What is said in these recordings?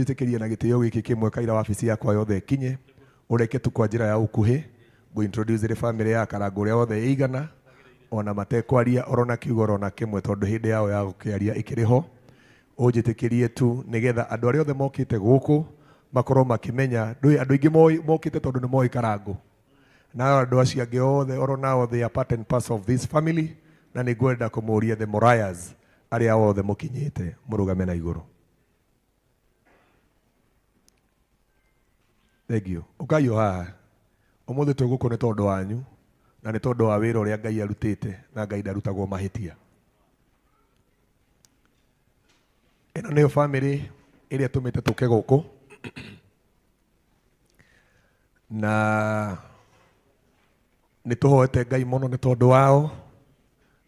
njĩtĩkĩrie na gĩtĩo gĩkĩ kĩmwe kaira wabici yakwa yothe kinye ureke tu kwa njĩra ya ũkuhĩ go introduce the family ya Karangũ ũrĩa wothe ĩigana ona matekwaria orona kiugo orona kĩmwe tondũ hĩndĩ yao ya gũkĩaria ĩkĩrĩ ho. Ũnjĩtĩkĩrie tu nĩgetha andũ arĩa othe mokĩte gũkũ makorwo makĩmenya ndũĩ andũ aingĩ mokĩte tondũ nĩ moĩ Karangũ na andũ acio angĩ othe orona they are part and parcel of this family na nĩ ngwenda kũmũria the Moriahs arĩa othe mũkinyĩte mũrũgame na igũrũ. Thank you. Ukayo haha ũmũthĩ tũgũkũ nĩ tondũ wanyu na nĩ tondũ wa wĩra ũrĩa Ngai arutĩte na Ngai ndarutagwo mahĩtia. Ĩno nĩyo family ĩrĩa tũmĩte tũke gũkũ na nĩ tũhoete Ngai mũno nĩ tondũ wao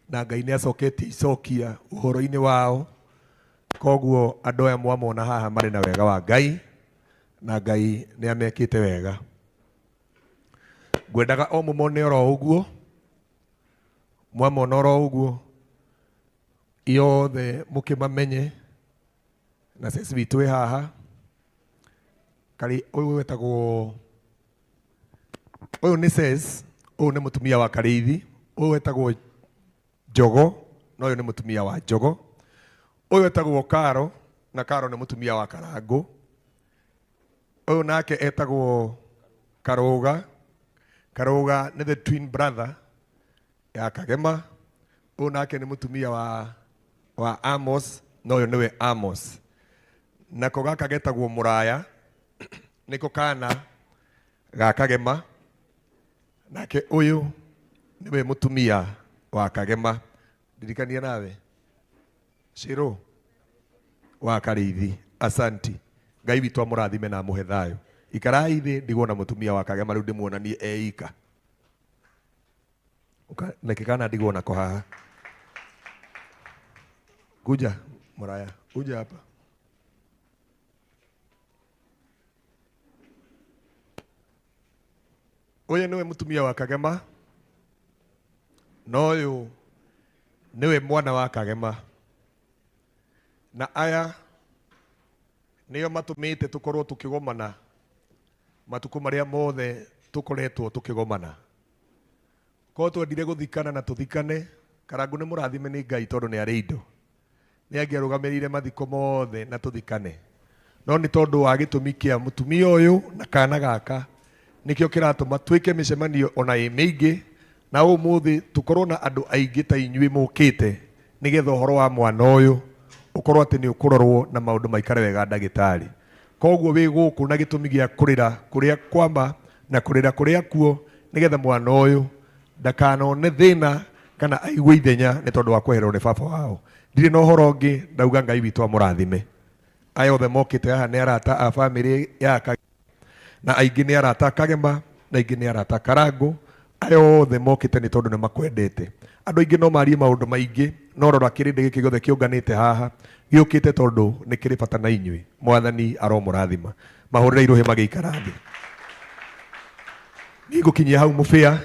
na Ngai nĩ acoketie icokia ũhoro-inĩ wao. Koguo andũ aya mwamona haha marĩ na wega wa Ngai na Ngai nĩ amekĩte wega. Ngwendaga o mũmone oro ũguo mwamona oro ũguo iothe mũkĩmamenye na sisi witũ haha kari ũyũ wetagwo ũyũ nĩ Ses, ũyũ nĩ mũtumia wa Karĩithi, ũyũ wetagwo Njogo na ũyũ nĩ mũtumia wa Njogo, ũyũ wetagwo Karo na Karo nĩ mũtumia wa Karangũ, ũyũ nake etagwo Karũga, Karũga nĩ the twin brother ya Kagema, ũyũ nake nĩ mũtumia wa Amos na ũyũ nĩwe Amos, nako gaka getagwo Mũraya nĩko kana ga Kagema, nake ũyũ nĩwe mũtumia wa Kagema. Ndirikania nawe Shiro wa Karĩithi. Asanti. Ngai witũ amũrathime na amũhe thayũ. Ikarai thĩ ndigwo na mũtumia wa Kagema rĩu ndĩmuonanie eika. Nake kana ndigwo nako haha. Kuja Mũraya, kuja hapa. Ũyũ nĩwe mũtumia wa Kagema na ũyũ nĩwe mwana wa Kagema, na aya nĩo matũmĩte tũkorwo tũkĩgomana matukũ marĩa mothe tũkoretwo tũkĩgomana. Korwo twendire gũthikana na tũthikane. Karangũ nĩ mũrathime nĩ Ngai tondũ nĩ arĩ indo, nĩ angĩarũgamĩrĩire mathiko mothe na tũthikane, no nĩ tondũ wa gĩtũmi kĩa mũtumia ũyũ na kana gaka nikio kiratuma twike micemanio ona mĩingĩ na ũmũthĩ tũkorwo na andũ aingĩ ta inyuĩ mũkĩte nigetha ũhoro wa mwana ũyũ ũkorwo atĩ nĩ ũkũrorwo na maũndũ maikare wega ndagĩtarĩ. Koguo wĩ gũkũ na gĩtũmi gĩa kũrĩra kũrĩa kwamba na kũrĩra kũrĩa kuo nigetha mwana ũyũ ndakanone thĩna kana aigue ithenya nĩ tondũ wa kwehererwo nĩ baba wao. Ndirĩ na ũhoro ũngĩ, ndauga Ngai witũ amũrathime. Aya othe mokĩte haha nĩ arata a bamĩrĩ ya na aingĩ nĩ arata Kagema na aingĩ nĩ arata Karangũ. Aya othe mokĩte nĩ tondũ nĩ makwendete. Andũ aingĩ no marie maũndũ maingĩ, no rora kĩrĩndĩ gĩkĩ gĩothe kĩũnganĩte haha gĩũkĩte tondũ nĩ kĩrĩ bata na inyuĩ. Mwathani aromũrathima. Mahũrĩre irohĩ magĩikara thĩ. Nĩngũkinyia hau mũbĩa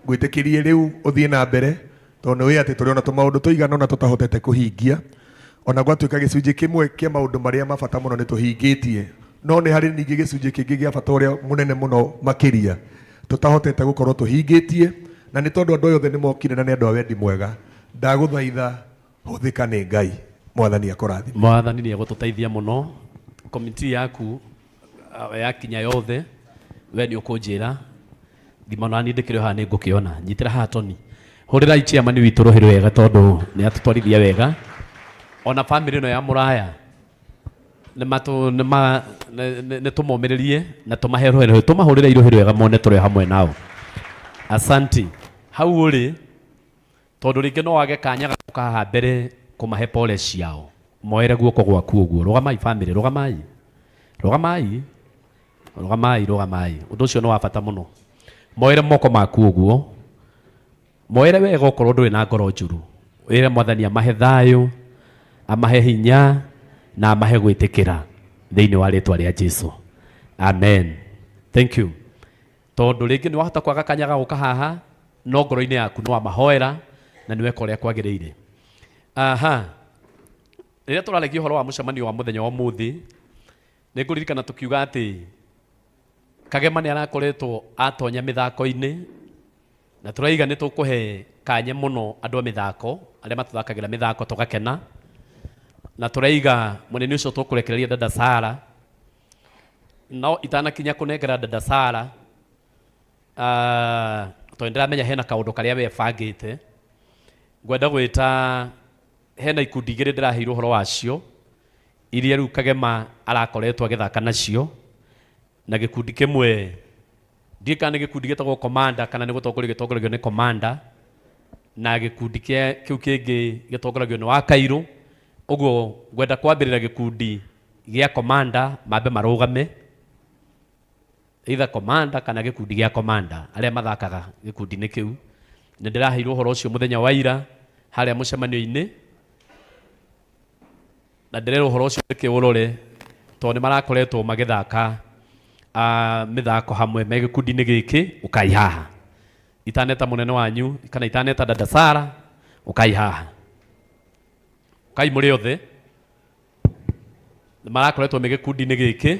ngwĩtĩkĩrie rĩu ũthiĩ na mbere tondũ wĩ atĩ tũrĩ ona tũmaũndũ tũigana ona tũtahotete kũhingia, ona gwatuĩka gĩcunjĩ kĩmwe kĩa maũndũ marĩa mabata mũno nĩ tũhingĩtie, no nĩ harĩ ningĩ gĩcunjĩ kĩngĩ gĩa bata ũrĩa mũnene mũno makĩria tũtahotete gũkorwo tũhingĩtie, na nĩ tondũ andũ othe nĩ mokire na nĩ andũ a wendi mwega. Ndagũthaitha hũthĩka nĩ Ngai. Mwathani akũrathime. Mwathani nĩ egũtũteithia mũno. Komiti yaku yakinya yothe we nĩ ũkũnjĩra thima na niĩ ndĩkĩrĩ haha nĩ ngũkĩona. Nyitĩra haha Tony, hũrĩrai chairman witũ rũhĩ rwega tondũ nĩ atũtwarithia wega. Ona family ĩno ya Mũraya nĩ tũmomĩrĩrie na tũmahe rũhĩ rwega, tũmahũrĩre rũhĩ rwega mone tũrĩ hamwe nao. Asanti. Hau ũrĩ tondũ rĩngĩ no wage kanya gũka haha mbere kũmahe pole ciao, moere guoko gwaku ũguo. Rũgamai family, rũgamai, rũgamai, rũgamai, rũgamai. Ũndũ ũcio nĩ wa bata mũno. Moere moko maku ũguo, moere wega okorwo ndũrĩ na ngoro njũru. Wĩre Mwathani amahe thayũ, amahe hinya na amahe gwĩtĩkĩra thĩinĩ wa rĩtwa rĩa Jesũ. Amen. Thank you. Tondũ rĩngĩ nĩ wahota kwaga kanya gũka haha, no ngoro-inĩ yaku no amahoera na nĩ weka ũrĩa kwagĩrĩire. Aha. Rĩrĩa tũrarĩkia ũhoro wa mũcemanio wa mũthenya wa ũmũthĩ, nĩngũririkana tukiuga atĩ Kagema nĩ arakoretwo atonya mĩthako-inĩ na tũraiga nĩ tũkũhe kanya mũno andũ a mĩthako arĩa matũthakagĩra mĩthako tũgakena na tũraiga mũnene ũcio tũkũrekereria dada Sarah no itanakinya kũnengera dada Sarah tondũ ndiramenya hena kaũndũ karĩa we bangĩte ngwenda gwĩta hena ikundi igĩrĩ ndĩraheirwo ũhoro wacio iria rĩu Kagema arakoretwo agĩthaka nacio na gĩkundi kĩmwe ndikana gĩkundi gĩtagwo Commander kana nĩ gũtongoragio nĩ Commander na gĩkundi kĩu kĩngĩ gĩtongoragio nĩ wa Kairũ. Ũguo ngwenda kwambĩrĩra gĩkundi gĩa Commander mambe marũgame either Commander kana gĩkundi gĩa Commander arĩa mathakaga gĩkundi-inĩ kĩu. Nĩ ndĩraheirwo ũhoro ũcio mũthenya wa ira harĩa mũcemanio-inĩ na ndĩrerwo ũhoro ũcio kĩũrore tondũ nĩ marakoretwo magĩthaka mĩthako hamwe me gĩkundi-inĩ gĩkĩ ũkai haha itaneta mũnene wanyu kana itaneta dada Sarah ũkai haha ũkai mũrĩ othe marakoretwo me gĩkundi-inĩ gĩkĩ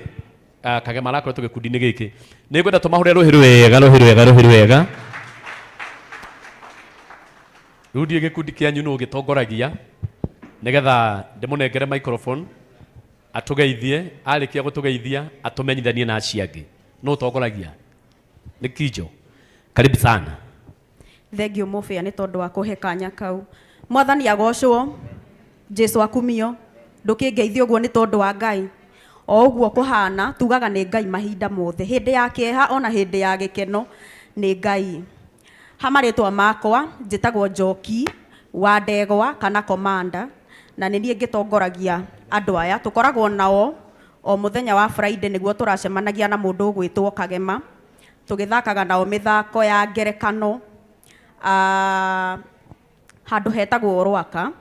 Kagema marakoretwo gĩkundi-inĩ gĩkĩ nĩ ngwenda tũmahũre rũhĩ rwega rĩu ndiĩ gĩkundi kĩanyu nũ gĩtongoragia nĩgetha ndĩmũnengere microphone atugeithie arĩkia gũtũgeithia atũmenyithanie na acio angĩ nũ ũtongoragia nĩ Kijo. Karibu sana. Thengio mũbĩa nĩ tondũ wa kũhe kanya kau. Mwathani agocwo Jesu akumio ndũkĩngeithia ũguo nĩ tondũ wa Ngai o ũguo kũhana tugaga nĩ Ngai mahinda mothe hĩndĩ ya kĩeha ona hĩndĩ ya gĩkeno nĩ Ngai. Hamarĩtwa makwa njĩtagwo Njoki wa Ndegwa kana Commander na nĩ niĩ ngĩtongoragia andũ aya tũkoragwo nao o mũthenya wa Friday nĩguo tũracemanagia na mũndũ ũgwĩtwo Kagema tũgĩthakaga nao mĩthako ya ngerekano handũ hetagwo Rwaka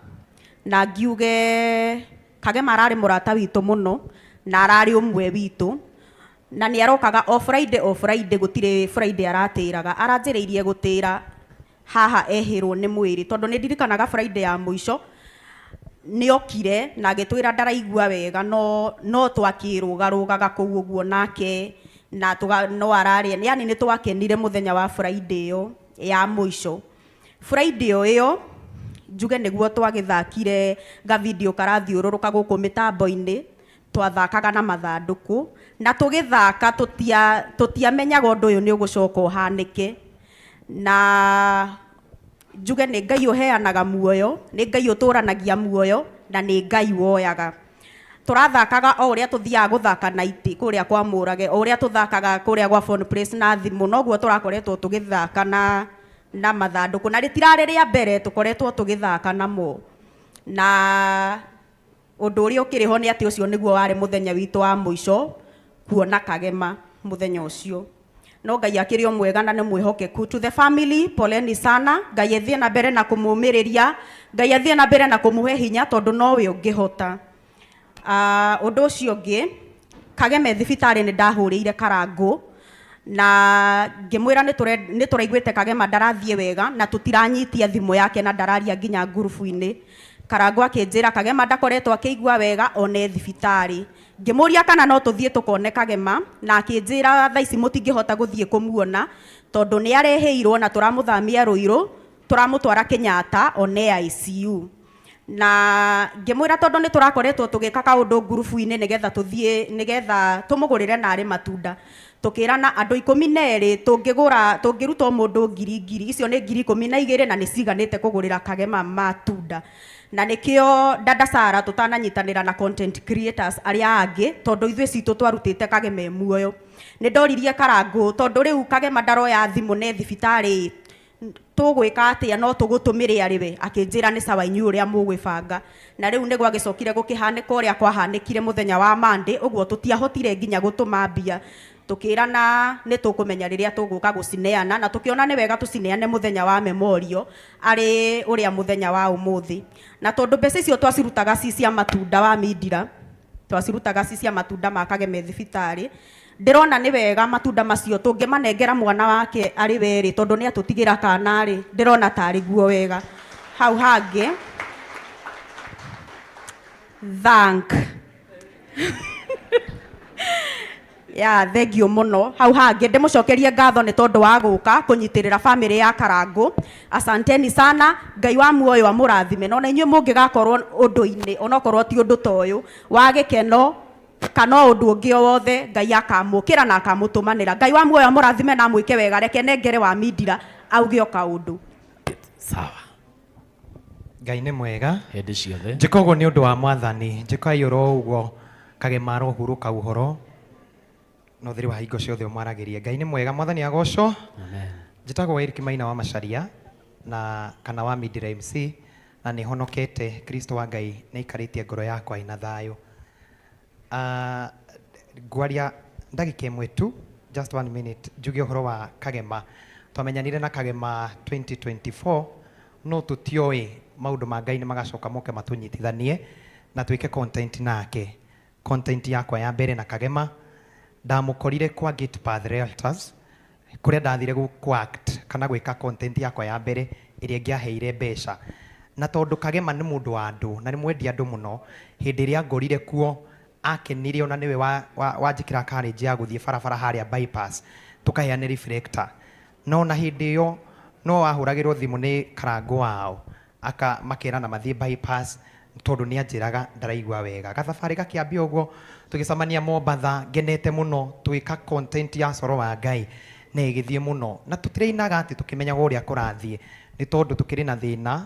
na ngiuge Kagema ararĩ mũrata witũ mũno na ararĩ ũmwe witũ na nĩ arokaga o Friday gũtirĩ Friday aratĩraga aranjĩrĩirie gũtĩra haha ehĩrwo nĩ mwĩrĩ tondũ nĩ ndirikanaga Friday ya mũico nĩ okire na agĩtwĩra ndaraigua wega no twakĩrũgarũgaga kũu ũguo nake na no ararĩa yani nĩ twakenire mũthenya wa Friday ĩyo ya mũico. Friday ĩyo njuge nĩguo twagĩthakire ga video karathiũrũrũka gũkũ mĩtambo-inĩ twathakaga na mathandũkũ na tũgĩthaka tũtiamenyaga ũndũ ũyũ nĩ ũgũcoka ũhanĩke na njuge nĩ Ngai ũheanaga muoyo nĩ Ngai ũtũranagia muoyo na nĩ Ngai woyaga. Tũrathakaga o ũrĩa tũthiaga gũthaka naiti kũrĩa kwa Mũrage o ũrĩa tũthakaga kũrĩa gwa Phone Place na thimũ noguo tũrakoretwo tũgĩthaka na mathandũkũ na rĩtirarĩ rĩa mbere tũkoretwo tũgĩthaka namo na ũndũ ũrĩa ũkĩrĩho nĩ atĩ ũcio nĩguo warĩ mũthenya witũ wa mũico kuona Kagema mũthenya ũcio. No Ngai akĩrĩ o mwega na nĩ mwĩhokeku. To the family poleni sana. Ngai athiĩ na mbere na kũmũmĩrĩria, Ngai athiĩ na mbere na kũmũhe hinya tondũ nowe ũngĩhota. Ũndũ ũcio ũngĩ Kagema thibitarĩ nĩ ndahũrĩire Karangũ na ngĩmwĩra nĩ tũraiguĩte Kagema ndarathiĩ wega na tũtiranyitia thimũ yake na ndararia nginya ngurubu-inĩ. Karangũ akĩnjĩra Kagema ndakoretwo akĩigua wega one thibitarĩ. Ngĩmũria kana no tũthiĩ tũkone Kagema na akĩnjĩra thaa ici mũtingĩhota gũthiĩ kũmuona tondũ nĩ arehĩirwo na tũramũthamia Rũirũ tũramũtwara Kenyatta one ICU. Na ngĩmwĩra tondũ nĩ tũrakoretwo tũgĩka kaũndũ ngurubu-inĩ nĩgetha tũmũgũrĩre narĩ matunda tũkĩrana andũ 12 tũngĩruta mũndũ ngiri icio nĩ 12,000 na nĩ ciganĩte kũgũrĩra Kagema matunda. Na nĩkĩo dada Sarah tũtananyitanĩra na content creators arĩa angĩ tondũ ithuĩ citũ twarutĩte Kagema muoyo. Nĩ ndoririe Karangũ tondũ rĩu Kagema ndaroya thimũ nĩ thibitarĩ tũgwĩka atĩa no tũgũtũmĩre arĩ we akĩnjĩra nĩ sawa inyuĩ ũrĩa mũgwĩbanga na rĩu nĩ gwagĩcokire gũkĩhanĩka ũrĩa kwahanĩkire mũthenya wa Monday ũguo tũtiahotire nginya gũtũma mbia tũkĩrana nĩ tũkũmenya rĩrĩa tũgũka gũcineana na tũkĩona nĩ wega tũcineane mũthenya wa memorial arĩ ũrĩa mũthenya wa ũmũthĩ na tondũ mbeca icio twacirutaga cia matunda wa Mindira twacirutaga cia matunda ma Kagema thibitarĩ ndĩrona nĩ wega matunda macio tũngĩmanengera mwana wake arĩ werĩ tondũ nĩ atũtigĩra kana rĩ ndĩrona tarĩ guo wega hau hangĩ ya thengio muno hau hangi ndimucokerie ngatho ni tondu wa guka kunyitirira family ya Karangu. Asanteni sana, Ngai wa muoyo amurathime. Nona inyuĩ mũngĩgakorwo ũndũ-inĩ onokorwo ti ũndũ ta ũyũ wa gĩkeno kana ũndũ ũngĩ o wothe, Ngai akamũkĩra na akamũtũmanĩra. Ngai wa muoyo amũrathime na mwĩke wega, reke nengere wa Mindira auge o kaũndũ. Sawa. Ngai nĩ mwega Hĩndĩ ciothe. njĩka ũguo nĩ ũndũ wa Mwathani, njĩka ĩoro ũguo Kagema arohurũka ũhoro na ũtheri wa hingo ciothe ũmwaragĩrie. Ngai nĩ mwega, Mwathani agocwo. Amen. Njĩtagwo Eric Maina wa Macharia na kana wa Mindira MC, na nĩ honokete. Kristo wa Ngai nĩ aikarĩtie ngoro yakwa ina thayũ. Ngwaria ndagĩka ĩmwe tu, just 1 minute, njuge ũhoro wa Kagema. Twamenyanire na Kagema 2024 no tũtioĩ maũndũ ma Ngai nĩ magacoka moke matũnyitithanie na twĩke content nake. Content yakwa ya mbere na Kagema ndamũkorire kwa Gate Path Realtors kũrĩa ndathire act kana gwĩka content yakwa ya mbere ĩrĩa ngĩaheire mbeca, na tondũ Kagema nĩ mũndũ wa andũ na nĩ mwendia andũ mũno, hĩndĩ ĩrĩa ngorire kuo akenire ona nĩwe wanjĩkĩra courage ya gũthiĩ barabara harĩa bypass tũkaheane reflector, no na hĩndĩ ĩyo no ahũragĩrwo thimũ nĩ Karangu wao makerana mathiĩ bypass tondũ nĩ anjĩraga ndaraigua wega. Gathabarĩ gakĩambia ũguo tũgĩcemania Mombatha, ngenete mũno twĩka content ya coro wa Ngai na ĩgĩthiĩ mũno, na tũtirainaga atĩ tũkĩmenyaga ũrĩa kũrathiĩ nĩ tondũ tũkĩrĩ na thĩna.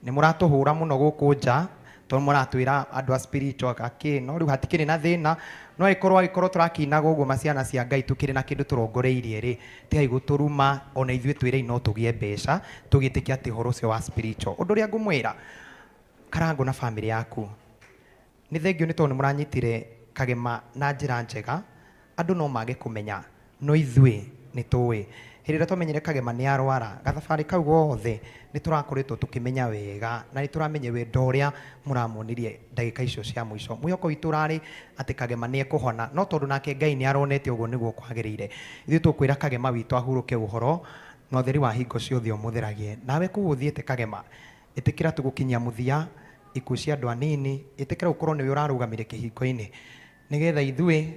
Nĩ mũratũhũra mũno gũkũ nja tondũ mũratwĩra andũ a spiritual akĩ, no rĩu hatikĩrĩ na thĩna, no agĩkorwo tũrakĩinaga ũguo maciana cia Ngai tũkĩrĩ na kĩndũ tũrongoreirie rĩ, tigai gũtũruma, ona ithuĩ twĩre no tũgĩe mbeca tũgĩtĩkia atĩ ũhoro ũcio wa spiritual. Ũndũ ũrĩa ngũmwĩra Karangu na family yaku nĩ thengio nĩ tondũ nĩ mũranyitire Kagema na njĩra njega. Andũ no mage kũmenya, no ithuĩ nĩ tũĩ. Hĩndĩ ĩrĩa twamenyire Kagema nĩ arwara, gathabarĩ kau gothe nĩ tũrakoretwo tũkĩmenya wega na nĩ tũramenya wendo ũrĩa mũramwonirie ndagĩka icio cia mũico. Mwĩhoko witũ ũrarĩ atĩ Kagema nĩ ekũhona, no tondũ nake Ngai nĩ aronete ũguo nĩguo kwagĩrĩire, ithuĩ tũkwĩra Kagema witũ ahurũke ũhoro na ũtheri wa hingo ciothe ũmũtheragie. Nawe kũu ũthiĩte Kagema, ĩtĩkĩra tũgũkinyia mũthia ikuũ cia andũ anini, ĩtĩkĩra ũkorwo nĩwe ũrarũgamire kĩhingo-inĩ nĩgetha ithuĩ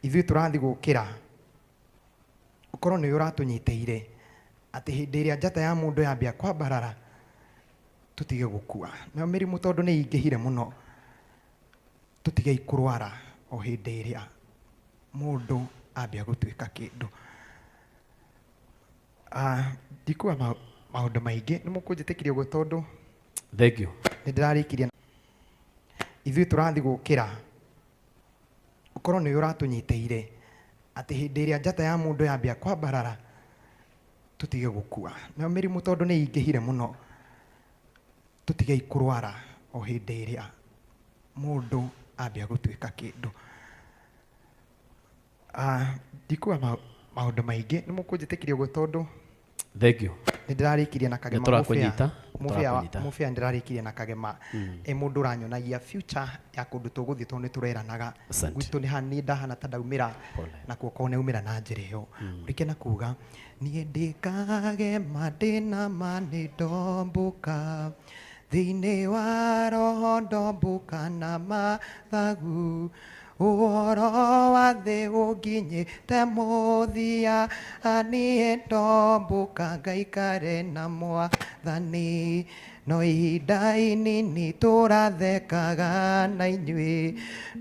tũrathi gũkĩra ũkorwo nĩwe ũratũnyitĩire atĩ hĩndĩ ĩrĩa njata ya mũndũ yambia kwambarara tũtige gũkua. Na mĩrimũ tondũ nĩ ingĩhire mũno, tũtige kũrwara o hĩndĩ ĩrĩa mũndũ ambia gũtuĩka kĩndũ. Ndikuwa maũndũ maingĩ, nĩ mũkũnjĩtĩkĩria ũguo tondũ Thank you. nĩ ndĩrarĩkirie. Ithuĩ tũrathi gũkĩra ũkorwo nĩwe ũratũnyitĩire atĩ hĩndĩ ĩrĩa njata ya mũndũ yambia kwambarara tũtige gũkua. Na mĩrimũ tondũ nĩ ingĩhire mũno, tũtige kũrwara o hĩndĩ ĩrĩa mũndũ ambia gũtuĩka kĩndũ. Ndikuwa maũndũ maingĩ, nĩ mũkũnjĩtĩkĩria ũguo tondũ Thank you. nĩ ndĩrarĩkirie na Kagema Nĩtũrakũnyita. mũbĩa ndĩrarĩkirie na Kagema mũndũ ũranyonagia future ya kũndũ tũgũthiĩ tondũ nĩ tũreeranaga gwitũ nĩ ndahana ta ndaumĩra na kuoko naumĩra na njĩra ĩyo. Rĩke na kuga niĩ ndĩ Kagema ndĩna ma nĩ ndombũka thĩinĩ wa roho ndombũka na mathagu ũhoro wa thĩ ũnginyĩte mũthia niĩ ndombũka ngaikare na Mwathani no ihinda inini tũrathekaga na inyuĩ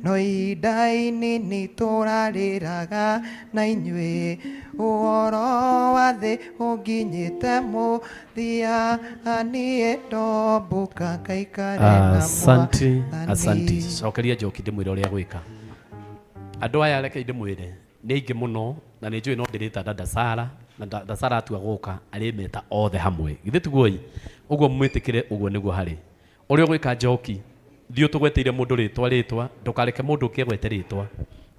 no ihinda inini tũrarĩraga na inyuĩ ũhoro wa thĩ ũnginyĩte mũthia niĩ ndombũka ngaikare na Asante, Mwathani. asante. Cokeria njoki ndĩmwĩre ũrĩa gwĩka. Andũ aya reke ndĩmwĩre nĩ aingĩ mũno na nĩ njũĩ no ndĩrĩta dada Sara na dada Sara atua gũka arĩmeta othe hamwe. Githĩ tiguoi? Ũguo mwĩtĩkĩre ũguo nĩguo harĩ. Ũrĩa gwĩka njoki thiũ tũgweteire mũndũ rĩtwa ndũkareke mũndũ ũngĩ agwete rĩtwa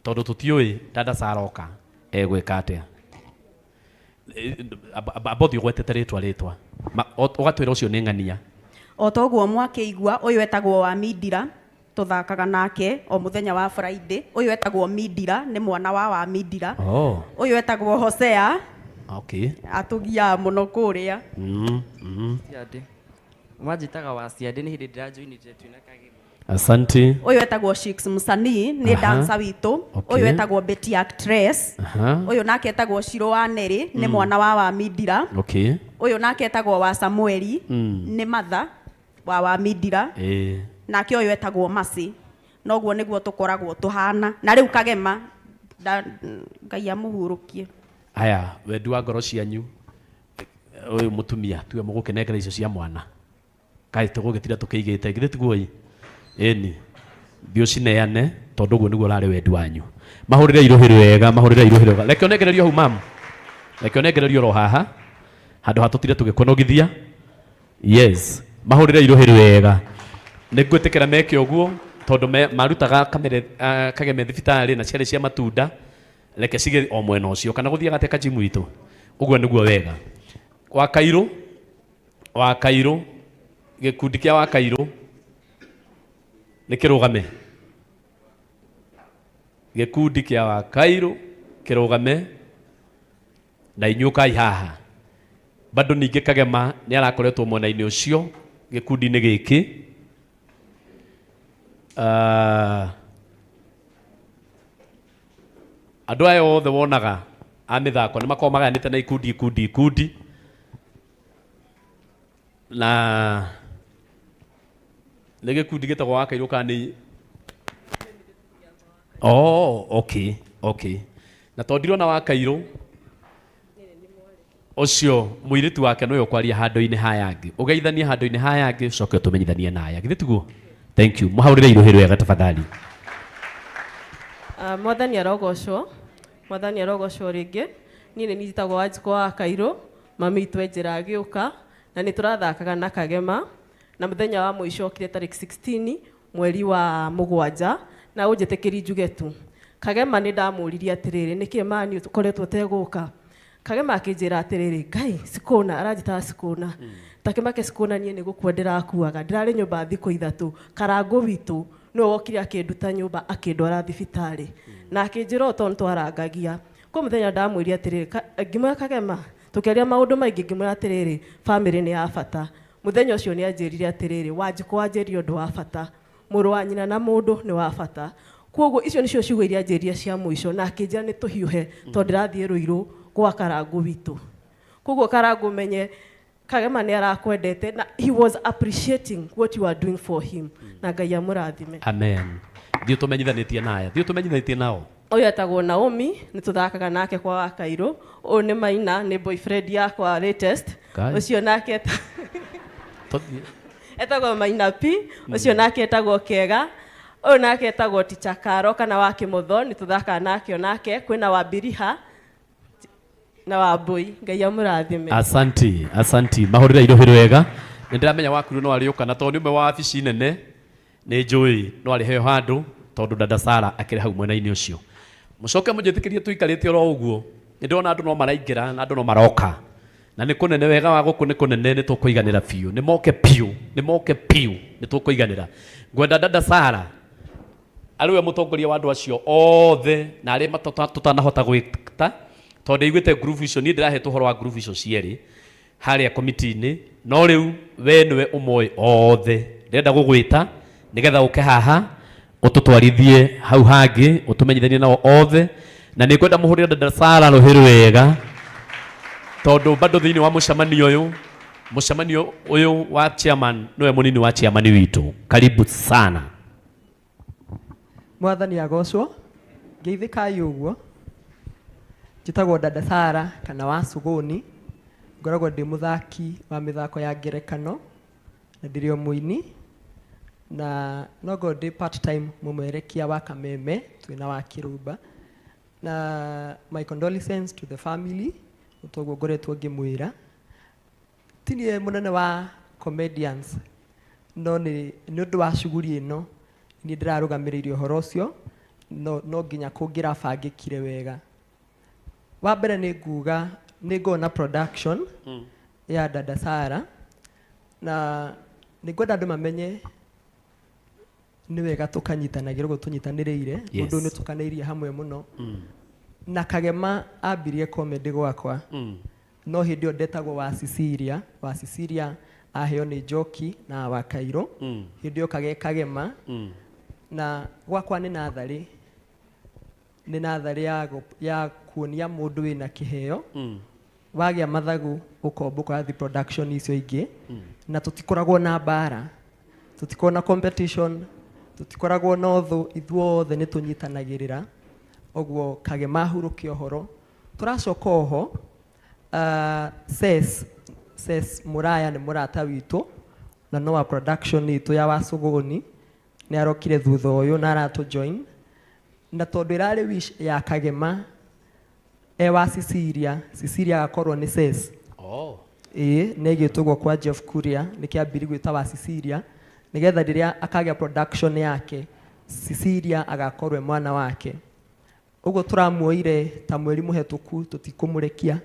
tondũ tũtiũĩ dada Sara oka egwĩka atĩa. Abothi ũgwetete rĩtwa ũgatwĩra ũcio nĩ ng'ania. O toguo mwakĩigua ũyũ etagwo wa Mindira, tũthakaga nake o mũthenya wa Friday. Ũyũ etagwo Mindira, nĩ mwana wa Mindira. Ũyũ etagwo Hosea. Okay. Atũgiaga mũno kũrĩa. Ciande. Mwanjĩtaga wa Ciande nĩ hĩndĩ ndĩrajoinĩte twĩna Kagema. Asante. Uyu etagwo Shix Musanii ni dancer witu. Uyu etagwo Betty actress. Uyu nake etagwo Shiro wa Neri ni mwana wa Midira. Okay. Uyu nake etagwo wa Samueli ni mother wa Midira. Nake uyu etagwo Masi. Noguo niguo tukoragwo tuhana. Na riu Kagema Ngai amuhurukie. Aya, wendi wa ngoro cianyu. Uyu mutumia tuwe mugukenekera icio cia mwana. Kai tugugitira tukiigite githĩ tiguo ii. Eni bio cineane tondu guo niguo urari wendi wanyu. Mahurire iruhiro wega, mahurire iruhiro wega. Reke onegererio hu mam. Reke onegererio ro haha. Handu hatutire tugikonogithia. Yes, mahurire iruhiro wega. Nigwitikira meke uguo tondu marutaga kamere Kageme thibitari na ciare cia matunda. Reke cige o mwena ucio kana guthia gateka jimu itu. Uguo niguo wega. Wa Kairo gikundi kia wa Kairo nikirugame. Gikundi kia wa Kairo kirugame na inyukai haha. Bado ninge Kagema ni arakoretwo mwena-ini ucio gikundi-ini giki. Andu aya othe wonaga a mithako ni makomaganite na ikundi na nĩ gĩkundi gĩtagwo wa Kairũ kana okay. Na to ndirona wa Kairũ ũcio mũirĩtu wake nĩwe ũkwaria handũ-inĩ haya angĩ. Ũgeithanie handũ-inĩ haya angĩ ũcoke ũtũmenyithanie na aya. Githĩ tiguo? Thank you. Mũhaũrĩre iruhĩ rwega tafadhali. Mwathani arogocwo rĩngĩ. Niĩ nĩ njĩtagwo Wanjikũ wa Kairũ. Mami itũ Njĩra agĩũka na nĩ tũrathakaga na Kagema. Na muthenya wa mwisho okire tariki 16 mweri wa mugwanja na unjitikiri njuge tu Kagema ni ndamuririe atiriri niki mani ukoretwo teguka. Kagema akinjira atiriri Ngai sikuna aranjita sikuna takimake sikuna nie ni gukwendera akuaga ndirari nyumba thiko ithatu karango witu no wokire akinduta nyumba akindwara thibitari na akinjira to ntwarangagia ko muthenya ndamuririe atiriri ngimwe Kagema tukiaria maundu maingi ngimwe atiriri family ni ya bata. Muthenya ucio ni anjirire atiriri Wanjikũ wanjirio ndu wa bata muru wa nyina na mundu ni wa bata. Koguo icio nicio ciugo iria anjiria cia mwisho na akinjira ni tuhiuhe to ndirathie Ruiru gwa Karangu witu. Koguo Karangu menye Kagema ni arakwendete na he was appreciating what you are doing for him. Na Ngai amurathime. Amen. Thiĩ tumenyithanitie nao. Uyu etagwo Naomi ni tuthakaga nake kwa wa Kairũ. Uyu ni Maina ni boyfriend yakwa latest. Ucio nake etagwo Maina P. Ucio nake etagwo Kega. Uyu nake etagwo Ticha Karo kana wa Kimutho ni tuthakaga nake kwina wa Biriha na wa Mbui. Ngai amurathime. Asanti. Mahurira iruhĩ wega. Nindiramenya waku no ari ukana to ni umwe wa wabici nene ni njui no ari heyo handu tondu dada Sara akiri hau mwena-ini ucio. Mucoke munjitikirie tuikarite oro uguo. Ndona andu no maraingira na andu no maroka. Na ni kunene wega wa guku ni kunene ni tukuiganira piu. Ni moke piu. Ni tukuiganira. Ngwenda dada Sara ariwe mutongoria wa andu acio othe na ari tutanahota gwita tondu igwite group icio ni ndirahetwo horo wa group icio cieri haria committee-ini no riu we niwe umwe othe ndenda gugwita nigetha uke haha ututwarithie hau hangi utumenyithanie nao othe na ni kwenda muhurira dada Sara ruhiru wega tondu bado thiini wa mucemanio uyu wa chairman niwe munini wa chairman witu. Karibu sana. Mwathani agocwo ngeithikai uguo. Njitagwo dada Sara kana wa Suguni. Ngoragwo ndi muthaki wa mithako ya ngerekano na ndirio muini na nogo ndi part time mumwerekia wa Kameme twina wa Kirumba na my condolences to the family utogwo ngoretwo ngimwira tinie munene wa comedians no ni undu wa shuguri ino ni ndirarugamiririo horo ucio no nginya kungira bangikire wega. Wa mbere ni nguga ni ngona production ya dada Sara na ni ngwenda andu mamenye ni wega tukanyitanagira guo tunyitaniriire mundu ni tukanairie hamwe muno na Kagema ambirie comedy gwakwa no hindi ndetagwo wa Cecilia aheo nĩ Njoki na Wakairũ hĩndĩ ĩyo Kagema na gwakwa nĩ natharĩ ya kuonia mũndũ wĩna kĩheo wagĩa mathagu ũkomboka thi production icio ingĩ na tũtikoragwo na mbara, tũtikoragwo na competition, tũtikoragwo na ũthũ, ithuothe nĩ tũnyitanagĩrĩra. Ũguo Kagema ahurũke ũhoro. Tũracoka oho Ses Mũraya nĩ mũrata witũ na no wa production itũ ya Wasuguni nĩ arokire thutha ũyũ na aratũ join, na tondũ ĩrarĩ wish ya Kagema wa Cecilia agakorwo nĩ Ses. Nĩ gĩtũgwo kwa Jeff Kuria nĩ kĩambiri gwĩta wa Cecilia nĩgetha rĩrĩa akagĩa production yake Cecilia agakorwo mwana wake. Ũguo tũramuoire ta mweri mũhetũku tũtikũmũrekia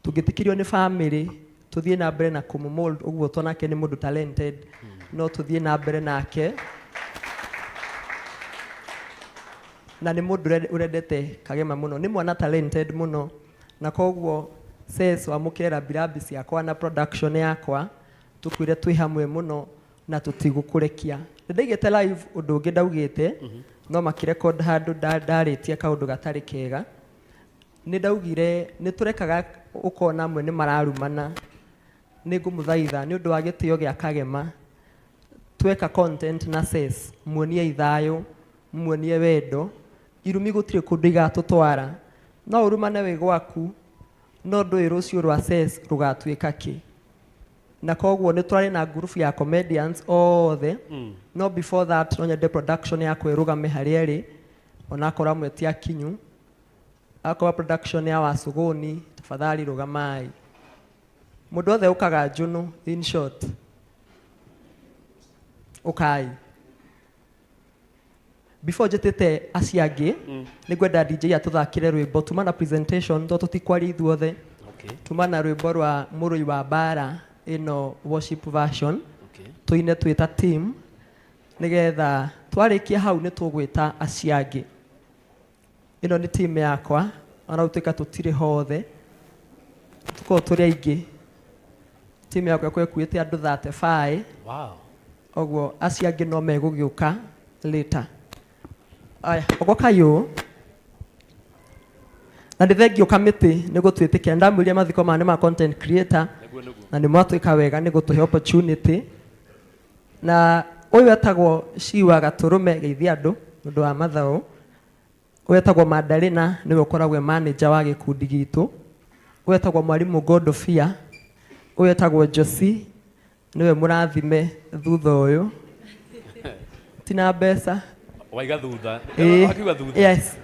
tũngĩtikirio nĩ family tũthiĩ na mbere na kũmũmold. Ũguo tonake nĩ mũndũ talented no tũthiĩ na mbere nake na nĩ mũndũ ũrendete Kagema mũno, nĩ mwana talented mũno na koguo Ses wamũkĩra birambi ciakwa na production yakwa tũkwĩre twĩ hamwe mũno na tũtigũkũrekia. Ndaigĩte live ũndũ ũngĩ ndaugĩte no makirecord handũ ndarĩtie kaũndũ gatarĩ kega. Nĩ ndaugire nĩ tũrekaga ũkona amwe nĩ mararumana, nĩ ngũmũthaitha nĩ ũndũ wa gĩtĩo gĩa Kagema tweka content na Ses muonie ithayũ, muonie wendo, irumi gũtirĩ kũndũ igatũtwara. No urumane wĩ gwaku no ndũĩ rũciũ rwa Ses rũgatuĩka kĩ. Na koguo nĩ twarĩ na group ya comedians othe no before that no nyende production yakwa ĩrũgame harĩa ĩrĩ onakorwo amwe ti akinyu. Akorwo production ya Wasuguni tafadhali rũgamai. Mũndũ othe ũkaga njũnũ in short ũkai. Before njĩtĩte acio angĩ nĩ ngwenda DJ atũthakĩre rwĩmbo tuma na presentation tondũ tũtikwaria ithuothe. Tuma na rwĩmbo rwa Mũrũi wa Mbara ĩno worship version tũine twĩta team nĩgetha twarĩkia hau nĩ tũgwĩta acio angĩ. Ĩno nĩ team yakwa ona gũtuĩka tũtirĩ hothe tũkorwo tũrĩ aingĩ. Team yakwa ĩkuĩte andũ 35. Ũguo acio angĩ no megũgĩũka later. Aya ogoka yo na ndithengio kamĩtĩ nĩ gũtwĩtĩkĩra. Ndamwĩria mathiko mane ma content creator na nĩ mwatwĩka wega nĩ gũtũhe opportunity. Na ũyũ etagwo Shiwa Gatũrũme geithia andũ ũndũ wa mathaũ. Ũyũ etagwo Madalena nĩwe ũkoragwo manager wa gĩkundi gitũ. Ũyũ etagwo Mwarimũ Godofia. Ũyũ etagwo Josie nĩwe mũrathime thutha ũyũ tina mbeca waiga thutha. Yes,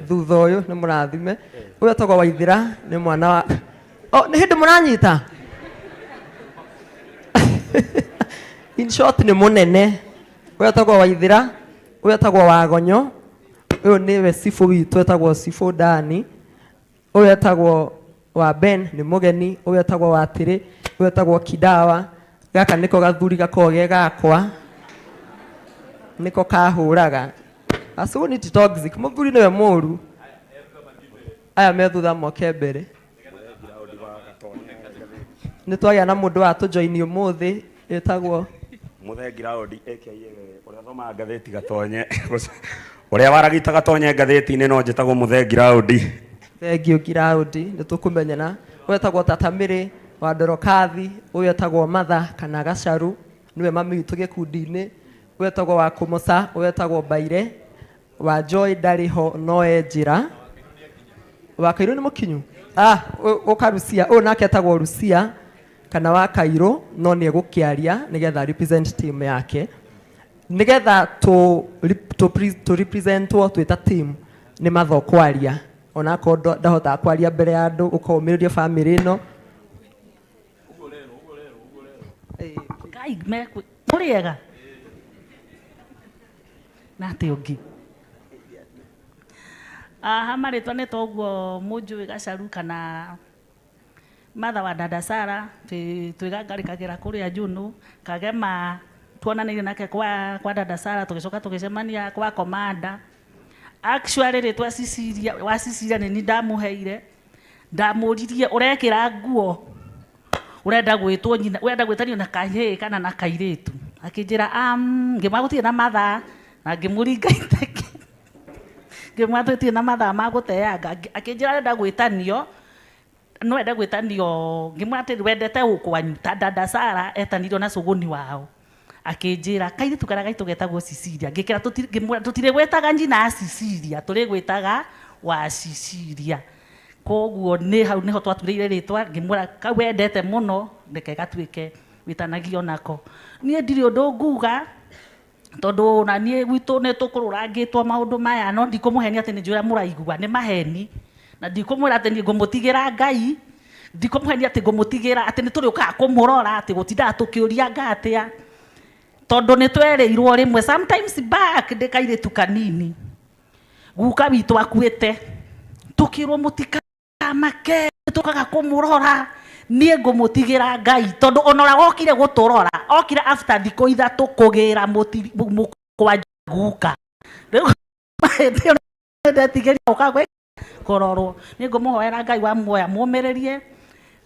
thutha ũyũ nĩ mũrathime. Ũyũ etagwo Waithira nĩ mwana wa nĩ hĩndĩ mũranyita. In short nĩ mũnene. Ũyũ etagwo Waithira. Ũyũ etagwo Wagonyo. Ũyũ nĩwe Sifũ witũ etagwo Sifũ Dani. Ũyũ etagwo wa Ben nĩ mũgeni. Ũyũ etagwo Watĩrĩ. Ũyũ etagwo Kidawa. Gaka nĩko gathuri gakoge gakwa nĩko kahũraga. Asuguni ti toxic, mũthuri nĩwe mũru. Aya me thutha moke mbere. Nĩ twagĩa na mũndũ wa tũjoini ũmũthĩ etagwo Mũthengi Raũndi aka ũrĩa thomaga ngathĩti Gatonye. Ũrĩa waragita Gatonye ngathĩti-inĩ no njĩtagwo Mũthengi Raũndi. Thengiũ Giraũndi nĩ tũkũmenyana. Ũyũ etagwo Tata Mĩrĩ wa Ndorokathi. Ũyũ etagwo Matha kana Gacaru nĩwe mami witũ gĩkundi-inĩ. Ũyũ etagwo wa Kũmũca. Ũyũ etagwo Baire. Wa Joy ndarĩ ho no njĩra. Wakairũ nĩ mũkinyu. Ũka Rucia. Ũyũ nake etagwo Rucia kana Wakairũ no nĩ egũkĩaria nĩgetha represent team yake. Nĩgetha to representwo twĩta team nĩ Matha kwaria. Onakorwo ndahotaga kwaria mbere ya andũ ũkaũmĩrĩria family ĩno. Ngai mũrĩega na atĩ ũngĩ marĩtwa nĩ toguo Mũnjũĩ Gacaru kana Matha wa Dada Sara twĩgangarĩkagĩra kũrĩa Njũnũ. Kagema tuonanĩire nake kwa Dada Sara tũgĩcoka tũgĩcemania kwa Komanda. Actually rĩtwa Cecilia nĩ ndamũheire ndamũririe ũrekĩra nguo urenda gwitwo nyina urenda gwitanio na kahii kana na kairitu akinjira ngimagutire na mathaa na ngimuringa iteke ngimagutire na mathaa maguteanga akinjira arenda gwitanio no enda gwitanio ngimwatiri wendete ukwanyu ta dada Sara etanirio na cuguni wao akinjira kairitu kana gaitu getagwo Cecilia ngikira tutire gwetaga nyina Cecilia turi gwetaga wa Cecilia koguo ni hau niho twatureire ritwa ngimwira ka wendete muno ndeke gatuike witanagio nako nie ndiri undu nguga tondu na nie gwitu ni tukururangitwo maundu maya no ndikumuhenia ati ni njura muraigua ni maheni na ndikumwira ati ni ngumutigira Ngai ndikumuhenia ati ngumutigira ati ni turi uka kumurora ati gutinda tukiuria ngatia tondu ni twereirwo rimwe sometimes back ndikairitu kanini guka witu akuite tukirwo mutika make tukaga kumurora nie ngumutigira Ngai tondu onora gokire guturora okire after thiko ithatu kugira mukwa guka ndetigeria ukagwe kororwo ni ngumuhoera Ngai wa muoya mumererie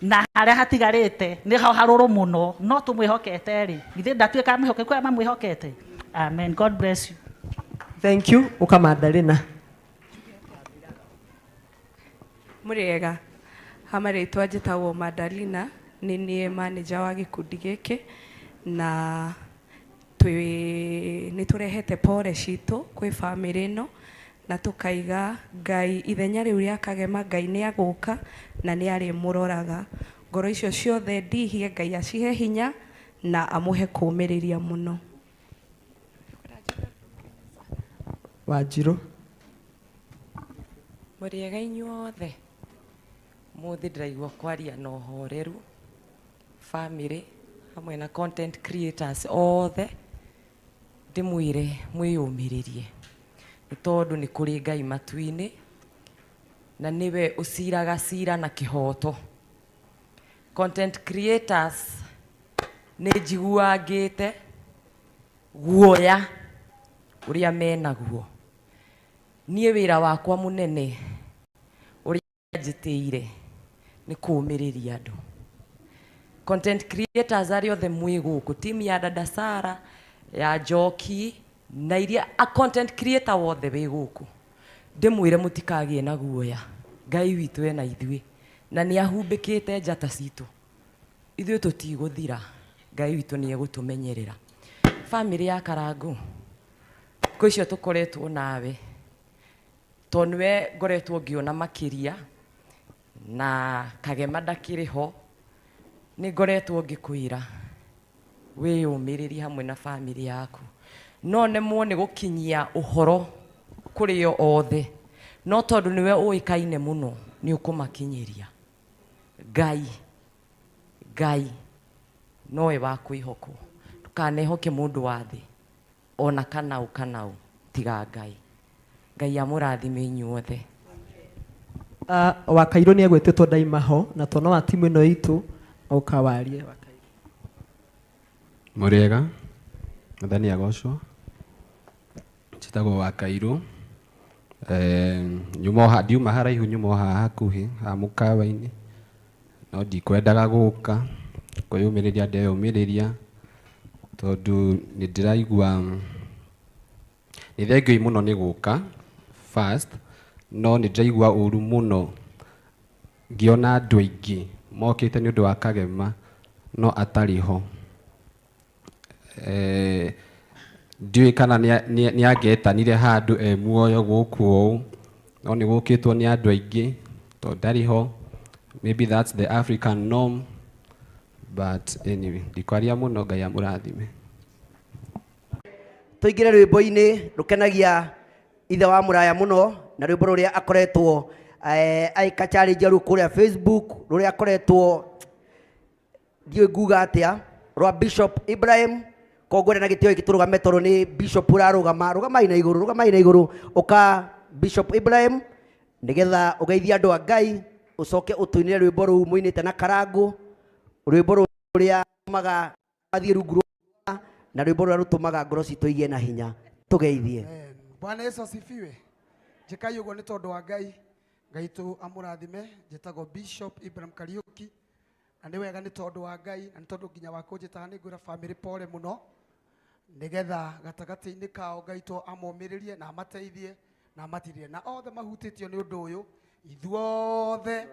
na haria hatigarite ni haruru muno no tumwihokete ri githe ndatuika mwihoke kwa mamwihokete amen. God bless you. Thank you. Ukamadalina Muriega hamaritwa njitagwo Madalina ni nie manager wa gikundi giki na ni turehete pore citu kwi family no na tukaiga Ngai ithenya riu ria Kagema Ngai ni aguka na ni ari muroraga ngoro icio ciothe ndihie Ngai acihe hinya na amuhe kumiriria muno. Wanjiru Muriega inyuothe muthi ndiraigua kwaria na uhoreru family hamwe na content creators othe ndimwire mwiyumiririe ni tondu ni kuri Ngai matuini na niwe uciraga cira na kihoto. Content creators ni njiguangite guoya uria menaguo nie wira wakwa munene uria njitire ni kumiriria andu. Content creators ari othe mwi guku team ya dada Sara ya Njoki na iria a content creator wothe wi guku ndimwire mutikagie na guoya Ngai witu ena ithui na ni ahumbikite njata citu ithui tutiguthira Ngai witu ni egutumenyerera. Family ya Karangu koicio tukoretwo nawe tonwe ngoretwo ngiona makiria na Kagema ndakiriho ni ngoretwo ngikuira wiyumiririe hamwe na family yaku no nemwo ni gukinyia uhoro kuri yo othe no tondu niwe uikaine muno ni ukumakinyiria Ngai noe wa kwihokwo tukanehoke mundu wa thi ona kanau tiga Ngai amurathime inyuothe. Wakairo ni agwetitwo Ndaimaho na tono wa timu ino itu ukawarie Wakairo. Muriega Mwathani agocwo njitagwo Wakairo nyuma ndiuma haraihu nyuma hakuhi ha mukawa-ini no ndikwendaga guka kwiyumiriria ndeyumiriria tondu ni ndiraigua ni thengio muno ni guka first no ni ndiraigua uru muno ngiona andu aingi mokite ni undu wa Kagema no atariho ndiui kana ni angetanire handu muoyo guku ou no ni gukitwo ni andu aingi to ndariho. Maybe that's the African norm, but anyway ndikwaria muno Ngai amurathime. Tuingire rwimbo-ini rukenagia ithe wa muraya muno na rwimbo ruria akoretwo aika challenge ru kuria Facebook ruria akoretwo ndiwe nguga atia rwa Bishop Ibrahim kogore na gitio giturugame toro ni Bishop rugama ina iguru uka Bishop Ibrahim nigetha ugeithia andu a Ngai ucoke utuinire rwimbo ru muinite na Karangu rwimbo ruria tumaga athie rungu na rwimbo ruria rutumaga ngoro citu igie na hinya tugeithie. Bwana Yesu asifiwe. Jikai ugo ni tondu wa Ngai tu amurathime. Njitagwo Bishop Ibrahim Kariuki na nĩ wega nĩ tondũ wa Ngai na nĩ tondũ nginya wa kũnjĩtaga nĩ ngwĩra family pole mũno nĩgetha gatagatĩ-inĩ kao Ngai to amomĩrĩrie na amateithie na amatirire na othe mahutĩtio nĩ ũndũ ũyũ ithuothe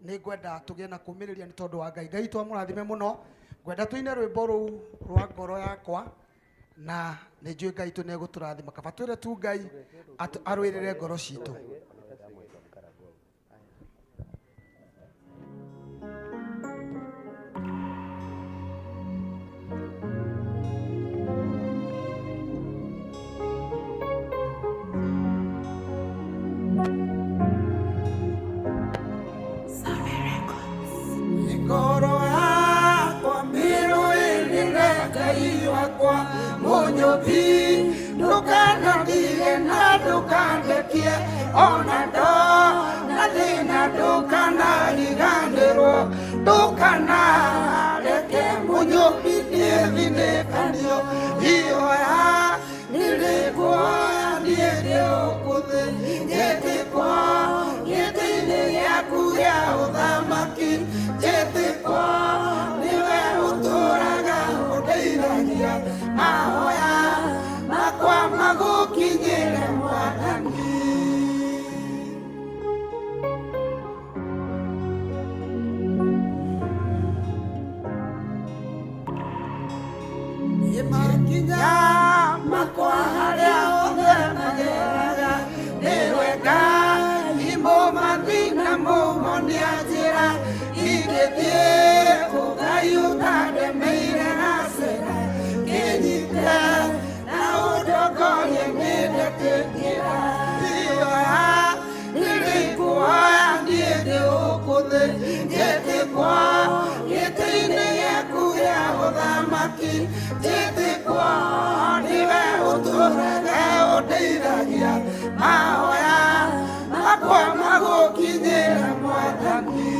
nĩ ngwenda tũgĩe na kũmĩrĩria nĩ tondũ wa Ngai. Ngai to amũrathime mũno. Ngwenda tũine rwĩmbo rũu rwa ngoro yakwa na nĩ njũĩ Ngai tu nĩ egũtũrathima kaba twĩre tu Ngai arũĩrĩre ngoro citũ. Ngoro yakwa mĩrũĩrĩre Ngai wakwa mũnyũmbi ndũkanandige na ndũkandekie ona ndona thĩna ndũkanariganĩrwo ndũkanareke mũnyũmbi nĩthinĩkanio ioya nĩrĩkuoya niĩ ndĩũkũthĩ njĩtĩkwo gĩtĩ-inĩ gĩaku gĩa ũthamaki njĩtĩkwo nĩwe ũtũraga ũndeithagia mahoya makwa magũkinyĩre Mwathani. Makinya makwa harĩa othe mageraga nĩwe Ngai mũmathina mũmonia njĩra ingĩthiĩ kũngai ũtandemeire gacĩra kĩnyite na ũndongorie nĩndetĩkĩra ioya nĩrĩkuoya niĩ ndĩũkũthĩ njĩtĩkwo gĩtĩ-inĩ gĩaku gĩa ũthamaki njĩtĩkwo nĩwe ũtũraga ũndeithagia mahoya makwa magũkinyĩre Mwathani.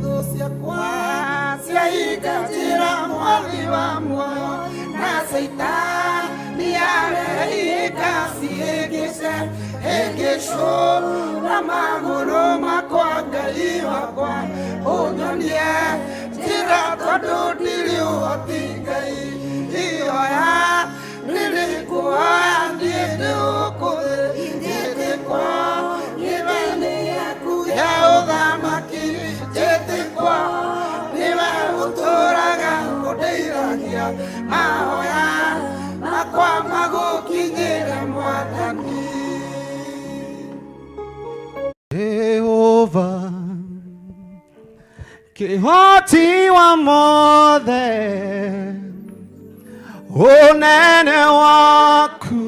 Thũ ciakwa ciahinga njĩra mwathi wa muoyo na Saitani arehinga ciĩngĩce ĩngĩcũra magũrũ makwa Ngai wakwa ũnyonie njĩra tondũ ndirĩ ũhoti Ngai ioya nĩrĩkuoya niĩ ndĩũkũthĩ njĩtĩkwo gĩtĩ-inĩ gĩaku gĩa ũthamaki njĩtĩkwo nĩwe ũtũraga ũndeithagia mahoya makwa magũkinyĩre Mwathani. Jehova kĩhoti wa mothe ũnene waku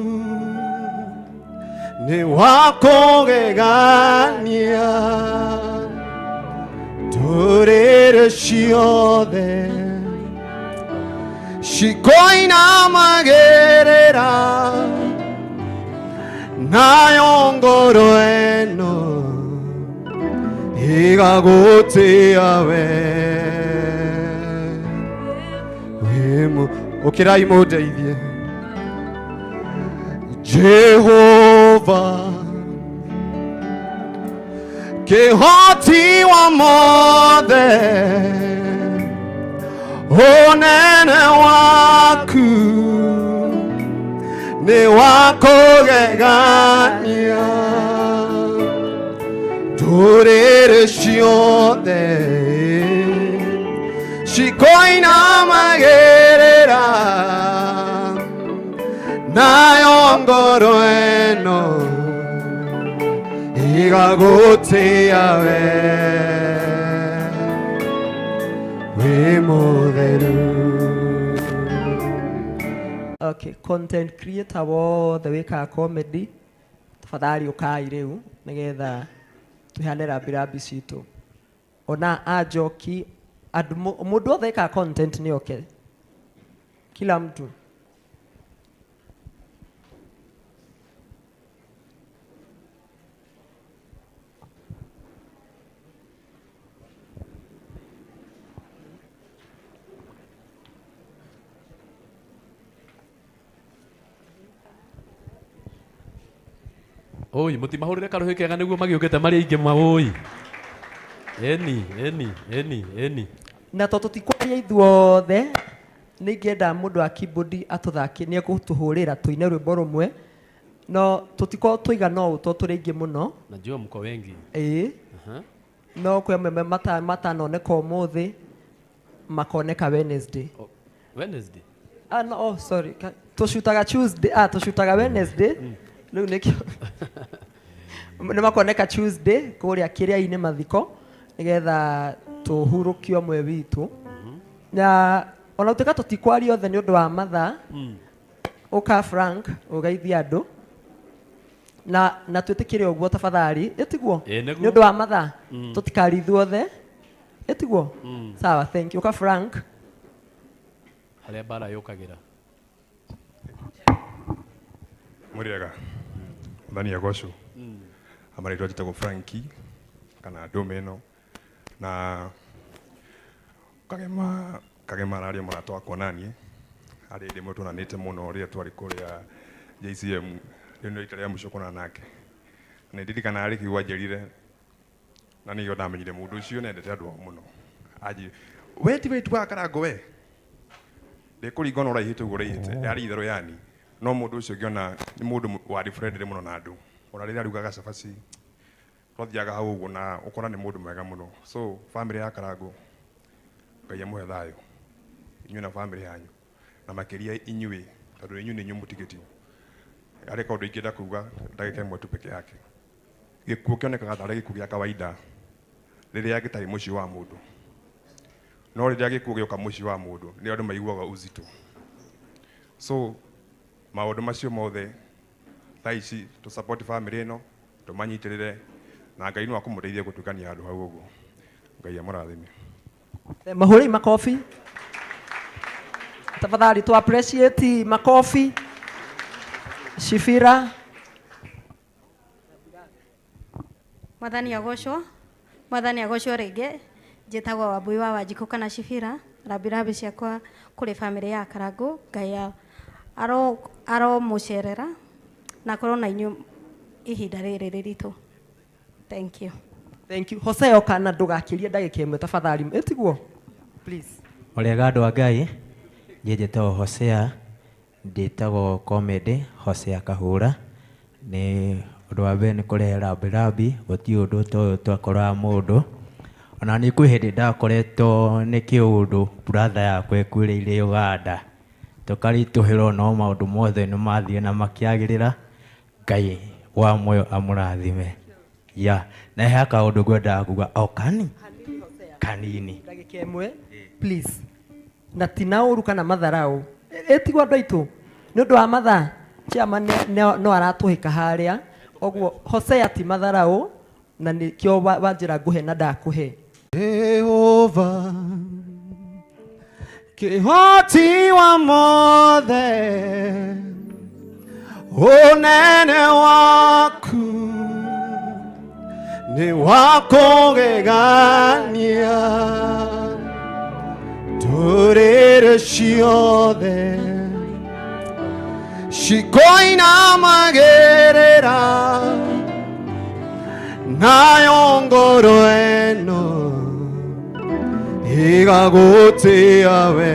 nĩ wa kũgegania ndũrĩrĩ ciothe cikoinamagĩrĩra nayo ngoro ĩno igagũtĩa we ũkĩrai mũndeithie Jehova kĩhoti wa mothe ũnene waku nĩ wa kũgegania ndũrĩrĩ ciothe cikoinamagĩrĩra nayo ngoro ĩno igagũtĩa we wĩ mũtheru. Okay, content creator wothe wĩkaga comedy tafadhali ũkai rĩu nĩgetha tũhane rambirambi citũ ona ajoki mũndũ wothe wĩkaga content nĩ okay, kila mtu. Oi, mutimahurire karuhi kega niguo magiukite mari aingi mawoi. Eni. Na to tutikwaria ithuothe nä ingä enda må ndå wa keyboard atåthaki nä egåtå ra tåine rwä mbo rå mwe no tå tikorwo tå igana å to tå rä aingä må no Najua mko wengi. ä no kwä amwe matanoneka å må thä makoneka Wednesday. Wednesday? No, sorry. Tå cutaga Tuesday, tå cutaga Wednesday rä u nä kä nä makoneka Tuesday kå rä a kä rä a-inä mathiko nä getha tå hurå kio mwe witå na ona utika tutikwaria othe ni undu wa mathaa uka Frank ugeithia andu na twitikire uguo tafadhali etiguo ni undu wa mathaa tutikarithu othe etiguo sawa thank you uka Frank haria bara yukagira muriega ndani ya gosho amarĩtwo njĩtagwo Frankie kana Domino na kagema araria mũrata wakwa naniĩ arĩ ndĩ mũtũnanĩte mũno rĩrĩa twarĩ kũrĩa JCM rĩu nĩ rita rĩa mũico kũonana nake nĩ ndirikana arĩ kiugo anjĩrire na nĩguo ndamenyire mũndũ ũcio nendete andũ ao mũno anjĩ we ti waitu wa Karango we ndĩkũringa ona ũraihĩte ũguo ũraihĩte yarĩ itherũ yani no mũndũ ũcio ngĩona nĩ mũndũ warĩ friendly mũno na andũ ona rĩrĩa arugaga cabaci twathiaga hau ũguo na ũkora nĩ mũndũ mwega mũno so family ya Karango Ngai amũhe thayũ inyuĩ na family yanyu na makĩria inyuĩ tondũ inyuĩ nĩ inyuĩ mũtigĩti arĩ kaũndũ ingĩenda kuga ndagĩka ĩmwe tu peke yake gĩkuũ kĩonekaga tarĩ gĩkuũ gĩa kawaida rĩrĩa gĩtarĩ mũciĩ wa mũndũ no rĩrĩa gĩkuũ gĩoka mũciĩ wa mũndũ nĩ andũ maiguaga uzito so maũndũ macio mothe thaa ici tũ support family ĩno tũmanyitĩrĩre na Ngai no akũmũteithia gũtukania andũ hau ũguo Ngai amũrathime mahũri makofi tafadhali tu appreciate makofi Shifira Mwathani agocwo rĩngĩ njĩtagwo Wambui wa Wanjikũ kana Shifira rabirabi ciakwa kũrĩ family ya Karango Ngai aromũcerera na korwo na inyuĩ ihinda rĩrĩ rĩritũ thank you Hosea kana ndũgakĩrie ndagĩka ĩmwe tafadhali etiguo please Orega andũ a Ngai njĩtagwo Hosea ndĩtagwo comedy Hosea Kahũra nĩ ũndũ wa mbere nĩ kũrehe rabirabi gũtirĩ ũndũ toyũ twakoraga mũndũ ona nĩ kwĩ hĩndĩ ndakoretwo nĩ kĩũndũ brother yakwa ĩkuĩrĩire Uganda tũkaritũhĩrwo no maũndũ mothe nĩ mathiĩ na makĩagĩrĩra Ngai wa muoyo amũrathime na he kaũndũ ngwendaga kuga o kanini ndagĩka ĩmwe please na tina ũru kana matharaũ etigwo andũ aitũ nĩ ũndũ wa mathaa Chiama no aratũhĩka harĩa ũguo Hosea ti matharaũ na nĩkĩo wanjĩra ngũhe na ndakũhe Jehova kĩhoti wa mothe ũnene waku nĩ wa kũgegania ndũrĩrĩ ciothe cikoinamagĩrĩra nayo ngoro ĩno igagũtĩa we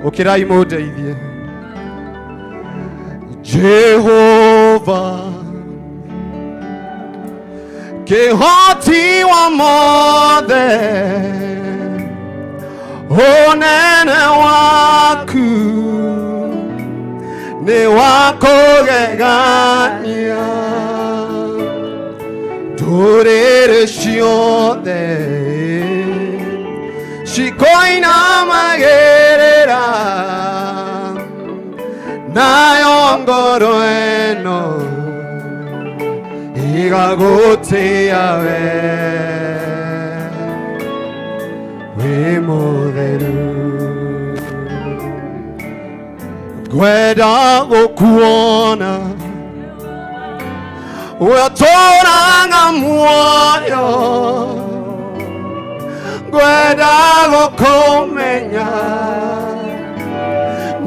ũkĩrai mũndeithie Jehova kĩhoti wa mothe ũnene waku nĩ wa kũgegania ndũrĩrĩ ciothe cikoinamagĩrĩra nayo ngoro ĩno igagũtĩa we mũtheru ngwenda gũkuona ũtũũraga muoyo ngwenda gũkũmenya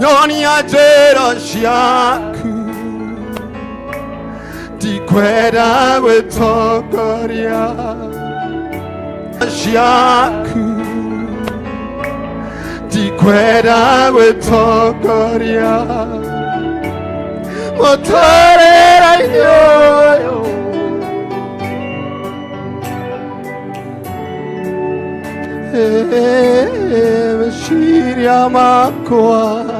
nyonia njĩra ciaku ndikwenda gwĩtongoria ciaku ndikwenda gwĩtongoria mũtũrĩre-inĩ ũyũ meciria makwa